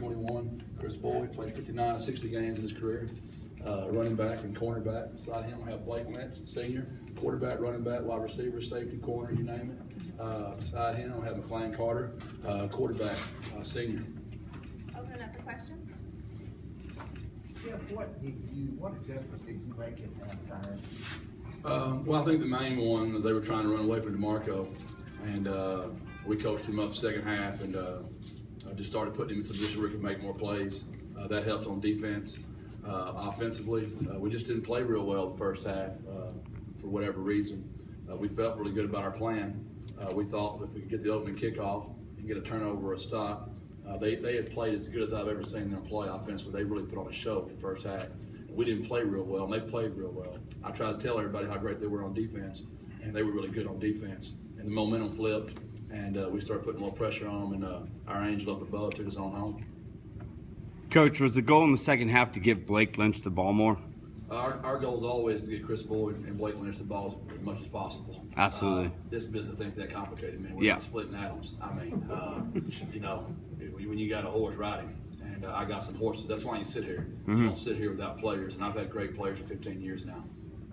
number 21, Chris Boyd, played 59, 60 games in his career. Running back and cornerback. Beside him, I have Blake Lynch, senior, quarterback, running back, wide receiver, safety, corner, you name it. Beside him, I have McLean Carter, quarterback, senior. Open up for questions. Jeff, what adjustments did you make at halftime? Well, I think the main one was they were trying to run away from DeMarco, and we coached him up second half and just started putting him in a position where he could make more plays. That helped on defense. Offensively, we just didn't play real well the first half for whatever reason. We felt really good about our plan. We thought if we could get the opening kickoff and get a turnover or a stop, they had played as good as I've ever seen them play offensively. They really put on a show in the first half. We didn't play real well, and they played real well. I tried to tell everybody how great they were on defense, and they were really good on defense. And the momentum flipped, and we started putting more pressure on them, and our angel up above took us on home. Coach, was the goal in the second half to give Blake Lynch the ball more? Our goal is always to get Chris Boyd and Blake Lynch the ball as much as possible. Absolutely. This business ain't that complicated, man. We're splitting atoms. I mean, you know, when you got a horse riding, and I got some horses, that's why you sit here. You don't sit here without players, and I've had great players for 15 years now.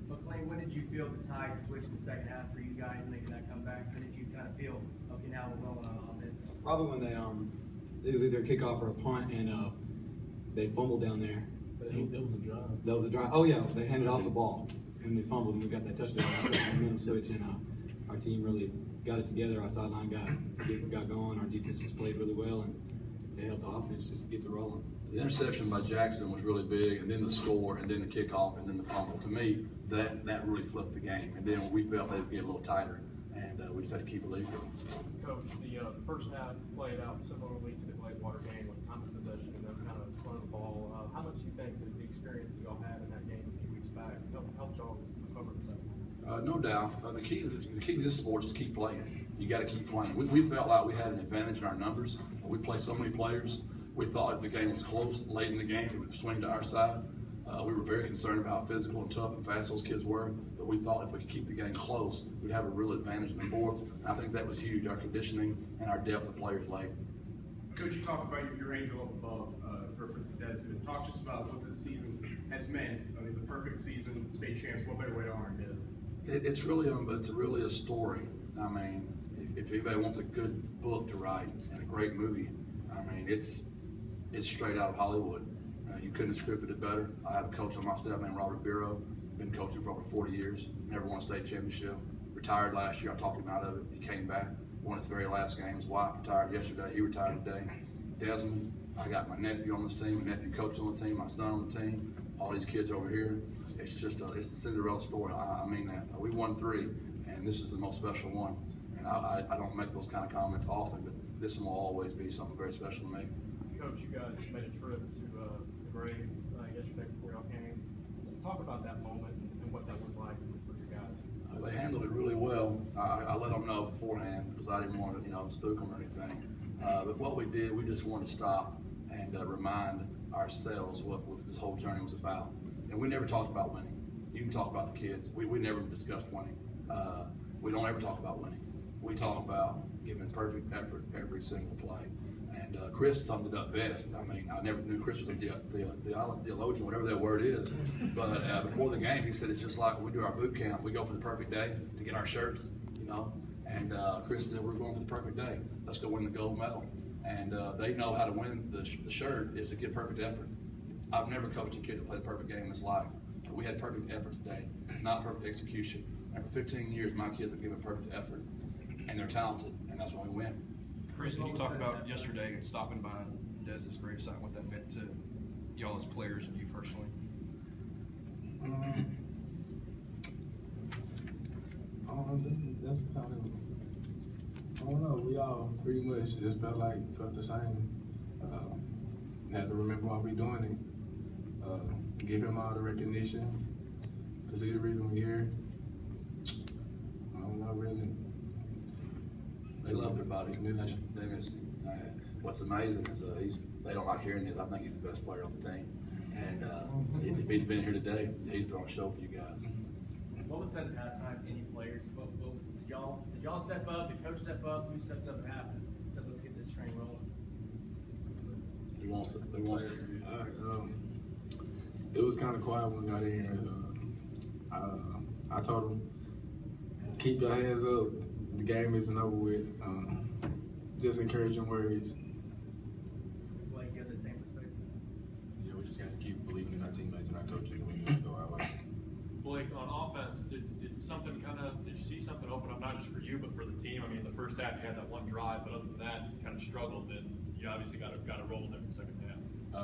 McLean, when did you feel the tide switch in the second half for you guys making that comeback? When did you kind of feel, okay, now we're rolling on offense? Probably when it was either a kickoff or a punt, and they fumbled down there. That was a drive. That was a drive. Oh yeah, they handed off the ball and they fumbled, and we got that touchdown. Momentum switch, and our team really got it together. Our sideline got going. Our defense just played really well, and they helped the offense just get the rolling. The interception by Jackson was really big, and then the score, and then the kickoff, and then the fumble. To me, that really flipped the game. And then we felt they would get a little tighter, and we just had to keep believing. Coach, the first half played out similarly to the Gladewater game with time of possession and them kind of running the ball. How much do you think that the experience that y'all had in that game a few weeks back helped y'all recover the second half? No doubt. The key to this sport is to keep playing. You got to keep playing. We felt like we had an advantage in our numbers. We play so many players. We thought if the game was close late in the game, it would swing to our side. We were very concerned about how physical and tough and fast those kids were, but we thought if we could keep the game close, we'd have a real advantage in the fourth. And I think that was huge, our conditioning and our depth of players late. Coach, you talked about your angel up above, Prince Cadets. Talk just about what this season has meant. I mean, the perfect season, state champs, what better way to honor it is? It's really a story. I mean, if anybody wants a good book to write and a great movie, I mean, it's straight out of Hollywood. You couldn't have scripted it better. I have a coach on my staff named Robert Bureau. Been coaching for over 40 years. Never won a state championship. Retired last year. I talked him out of it. He came back. Won his very last game. His wife retired yesterday. He retired today. Desmond. I got my nephew on this team. My nephew coach on the team. My son on the team. All these kids over here. It's just it's the Cinderella story. I mean that. We won 3, and this is the most special one. And I don't make those kind of comments often, but this one will always be something very special to me. Coach, you guys made a trip to the Grave yesterday before y'all came. So talk about that moment and what that was like for you guys. They handled it really well. I let them know beforehand because I didn't want to, spook them or anything. But what we did, we just wanted to stop and remind ourselves what this whole journey was about. And we never talked about winning. You can talk about the kids. We never discussed winning. We don't ever talk about winning. We talk about giving perfect effort every single play. And Chris summed it up best. I mean, I never knew Chris was a theologian, whatever that word is. But before the game, he said it's just like when we do our boot camp. We go for the perfect day to get our shirts, And Chris said, we're going for the perfect day. Let's go win the gold medal. And they know how to win the shirt is to get perfect effort. I've never coached a kid that played a perfect game in his life. But we had perfect effort today, not perfect execution. And for 15 years, my kids have given perfect effort. And they're talented, and that's why we win. Chris, can you talk about yesterday and stopping by Dez's gravesite, what that meant to y'all as players and you personally? That's kind of, I don't know, we all pretty much just felt the same. Had to remember why we're doing it. Give him all the recognition, because he's the reason we're here. I don't know, really. They love their body. They miss him. What's amazing is they don't like hearing this. I think he's the best player on the team. And if he'd been here today, he'd throw a show for you guys. What was said at halftime? Any players? Did y'all step up? Did coach step up? Who stepped up at half and said, let's get this train rolling? He wants it. They want it. All right. It was kind of quiet when we got in here. I told them, keep your hands up. The game isn't over with. Just encouraging words. Blake, you have the same perspective? Yeah, we just got to keep believing in our teammates and our coaches, and we need to go our way. Blake, on offense, did you see something open up, not just for you, but for the team? I mean, the first half you had that one drive, but other than that, you kind of struggled, and you obviously got to roll there in the second half.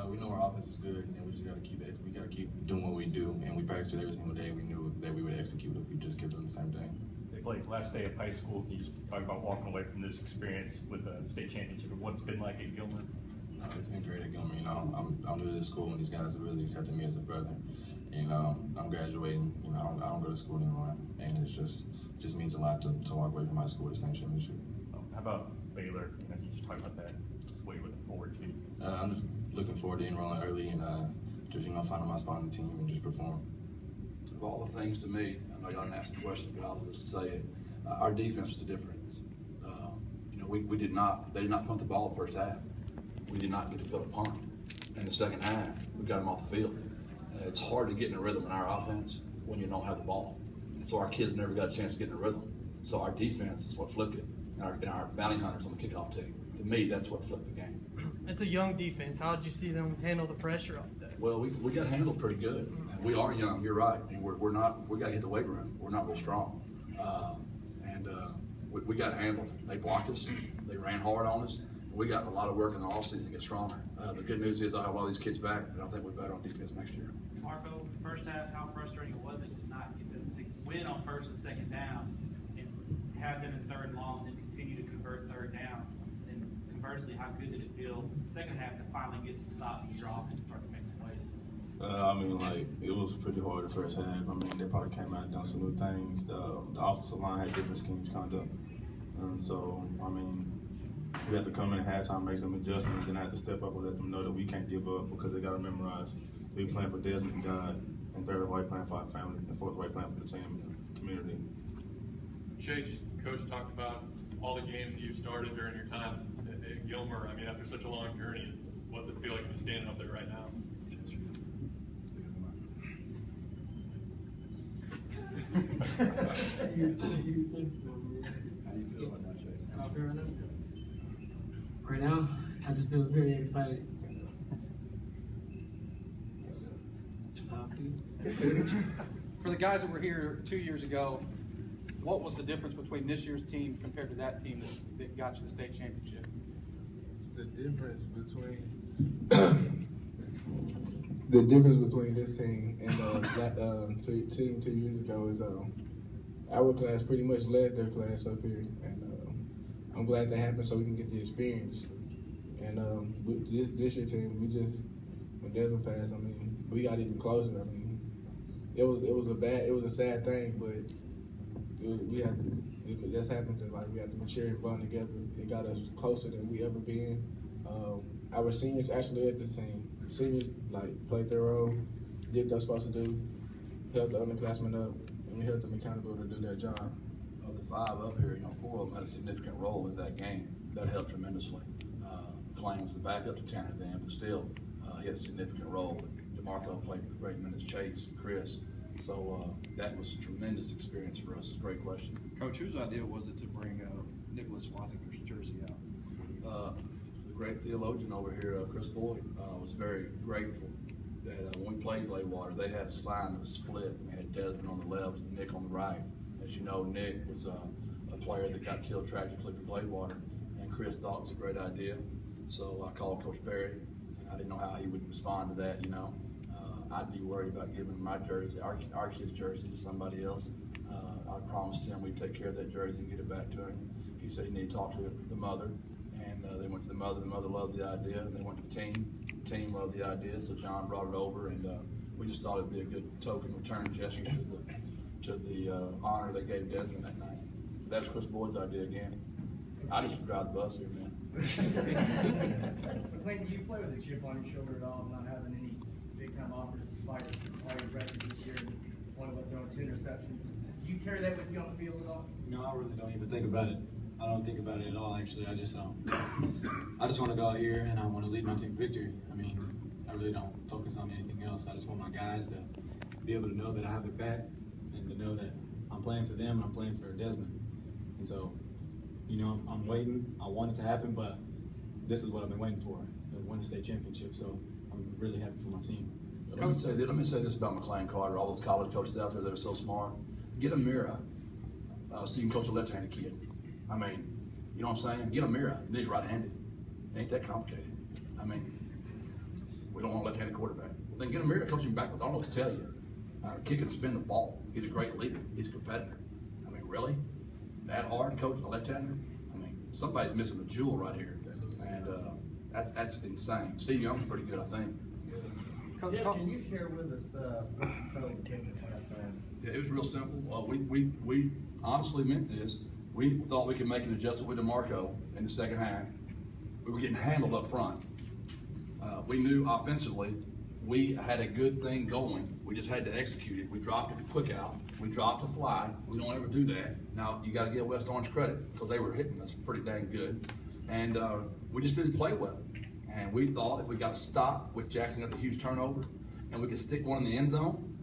We know our offense is good, and we just got to keep it. We got to keep doing what we do, and we practice it every single day. We knew that we would execute if we just kept doing the same thing. Blake, last day of high school, can you just talk about walking away from this experience with the state championship and what's been like at Gilmer? No, it's been great at Gilmer. You know, I'm new to this school, and these guys have really accepted me as a brother. And I'm graduating. You know, I don't go to school anymore, and it just means a lot to walk away from high school with a state championship. How about Baylor? You know, can you just talk about that? What you're looking forward to? I'm just looking forward to enrolling early and just finding my spot in the team and just perform. Of all the things to me, I know y'all didn't ask the question, but I'll just say it. Our defense was the difference. You know, they did not punt the ball the first half. We did not get to fill a punt. In the second half, we got them off the field. It's hard to get in a rhythm in our offense when you don't have the ball. And so our kids never got a chance to get in a rhythm. So our defense is what flipped it. And our bounty hunters on the kickoff team. To me, that's what flipped the game. It's a young defense. How did you see them handle the pressure off that? Well, we got handled pretty good. We are young, you're right. And we got to hit the weight room. We're not real strong. We got handled. They blocked us. They ran hard on us. We got a lot of work in the offseason to get stronger. The good news is I have all these kids back, and I think we're better on defense next year. Marco, first half, how frustrating was it to not get them to win on first and second down and have them in third and long and then continue to convert third down? And conversely, how good did it feel second half to finally get some stops and draw and start to make some plays? I mean, like, it was pretty hard the first half. I mean, they probably came out and done some new things. The offensive line had different schemes kind of. And so, I mean, we have to come in at halftime, make some adjustments, and I have to step up and let them know that we can't give up because they got to memorize. We playing for Desmond and God, and third white playing for our family, and fourth white playing for the team and the community. Chase, Coach talked about all the games that you've started during your time at Gilmer. I mean, after such a long journey, what's it feel like to be standing up there right now? How do you feel about that, Chase? How I feel right now? Right now, I just feel very excited. That's how I feel. For the guys that were here 2 years ago, what was the difference between this year's team compared to that team that got you the state championship? The difference between this team and that team 2 years ago is our class pretty much led their class up here, and I'm glad that happened so we can get the experience. And this year team, when Desmond passed, I mean, we got even closer. I mean, it was a sad thing, but that's happened to, like, we had to mature and bond together. It got us closer than we ever been. Our seniors actually led the team. Seniors, like, played their role, did what they're supposed to do, helped the underclassmen up, and we held them accountable to do their job. Of the five up here, 4 of them had a significant role in that game. That helped tremendously. Claim was the backup to Tanner then, but still, he had a significant role. DeMarco played great minutes, Chase, and Chris. So that was a tremendous experience for us. Great question. Coach, whose idea was it to bring Nicholas Watson's jersey out? The great theologian over here, Chris Boyd, was very grateful that when we played Gladewater, they had a spine that was split. We had Desmond on the left and Nick on the right. As you know, Nick was a player that got killed tragically for Gladewater, and Chris thought it was a great idea. So I called Coach Perry, and I didn't know how he would respond to that, I'd be worried about giving my jersey, our kid's jersey, to somebody else. I promised him we'd take care of that jersey and get it back to him. He said he needed to talk to the mother, and they went to the mother. The mother loved the idea, and they went to the team. The team loved the idea, so John brought it over, and we just thought it'd be a good token return gesture to the honor they gave Desmond that night. That was Chris Boyd's idea again. I just drive the bus here, man. Clayton, do you play with a chip on your shoulder at all, not having any big-time offers despite all your records this year? One of them throwing 2 interceptions. Do you carry that with you on the field at all? No, I really don't even think about it. I don't think about it at all. Actually, I just want to go out here and I want to lead my team to victory. I mean, I really don't focus on anything else. I just want my guys to be able to know that I have their back and to know that I'm playing for them and I'm playing for Desmond. And so, you know, I'm waiting. I want it to happen, but this is what I've been waiting for, to win a state championship. So I'm really happy for my team. Let me say this about McLean Carter, all those college coaches out there that are so smart. Get a mirror so you can coach a left-handed kid. I mean, you know what I'm saying? Get a mirror, and he's right-handed. It ain't that complicated. I mean, we don't want a left-handed quarterback. Well, then get a mirror, coach him backwards. I don't know what to tell you. The kid can spin the ball. He's a great leader. He's a competitor. I mean, really? That hard to coach a left-hander? I mean, somebody's missing a jewel right here. And that's insane. Steve Young's pretty good, I think. Coach, can you share with us what you told Kevin about that? Yeah, it was real simple. We honestly meant this. We thought we could make an adjustment with DeMarco in the second half. We were getting handled up front. We knew offensively we had a good thing going. We just had to execute it. We dropped a quick out. We dropped a fly. We don't ever do that. Now, you got to give West Orange credit because they were hitting us pretty dang good. And we just didn't play well. And we thought if we got a stop with Jackson got the huge turnover and we could stick one in the end zone,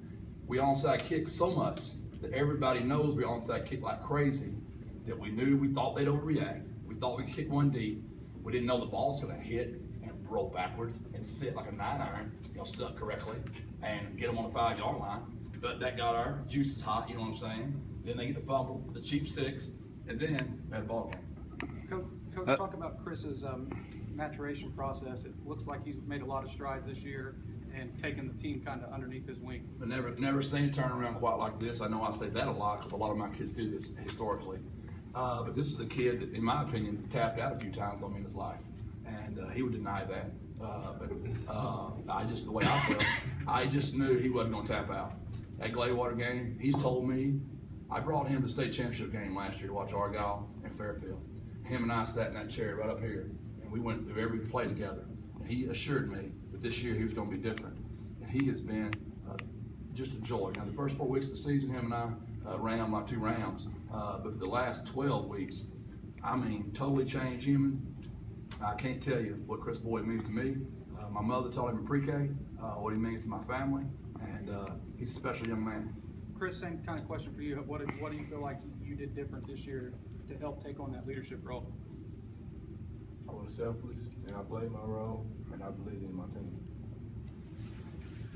we onside kick so much that everybody knows we onside kick like crazy that we thought they'd overreact. We thought we could kick one deep. We didn't know the ball was going to hit and roll backwards and sit like a 9-iron, stuck correctly, and get them on the 5-yard line. But that got our juices hot, you know what I'm saying? Then they get the fumble, the cheap 6, and then we had a ball game. Coach, talk about Chris's maturation process. It looks like he's made a lot of strides this year and taken the team kind of underneath his wing. But never seen a turnaround quite like this. I know I say that a lot because a lot of my kids do this historically. But this is a kid that, in my opinion, tapped out a few times on me in his life. And he would deny that. The way I felt, I just knew he wasn't going to tap out. That Gladewater game, he's told me, I brought him to the state championship game last year to watch Argyle and Fairfield. Him and I sat in that chair right up here, and we went through every play together. And he assured me that this year he was going to be different. And he has been just a joy. Now, the first 4 weeks of the season, him and I ran like 2 rounds. But the last 12 weeks, I mean, totally changed human. I can't tell you what Chris Boyd means to me. My mother taught him in pre-K, what he means to my family, and he's a special young man. Chris, same kind of question for you. What do you feel like you did different this year to help take on that leadership role? I was selfless, and I played my role, and I believed in my team.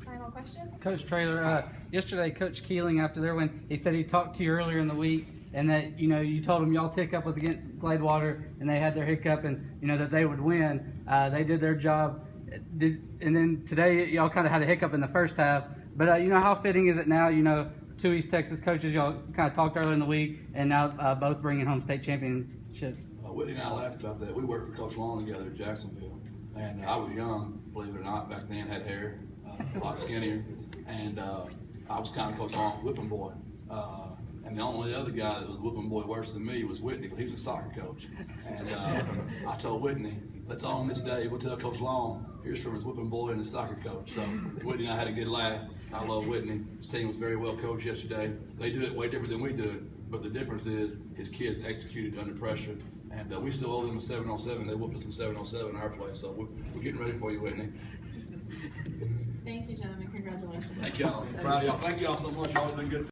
Final questions? Coach Traylor, yesterday Coach Keeling, after their win, he said he talked to you earlier in the week and that, you told him y'all's hiccup was against Gladewater and they had their hiccup and, that they would win. They did their job. And then today y'all kind of had a hiccup in the first half. But, how fitting is it now, 2 East Texas coaches, y'all kind of talked earlier in the week and now both bringing home state championships? Whitney and I laughed about that. We worked for Coach Long together at Jacksonville. And I was young, believe it or not, back then, had hair, a lot skinnier. And I was kind of Coach Long's whipping boy. And the only other guy that was whipping boy worse than me was Whitney, because he was a soccer coach. And I told Whitney, let's on this day, we'll tell Coach Long, here's from his whipping boy and his soccer coach. So Whitney and I had a good laugh. I love Whitney. His team was very well coached yesterday. They do it way different than we do it, but the difference is his kids executed under pressure. And we still owe them a 7-on-7. They whooped us in 7-on-7 in our play, so we're getting ready for you, Whitney. Thank you, gentlemen. Congratulations. Thank y'all. I'm proud of y'all. Thank y'all so much. Y'all have been good.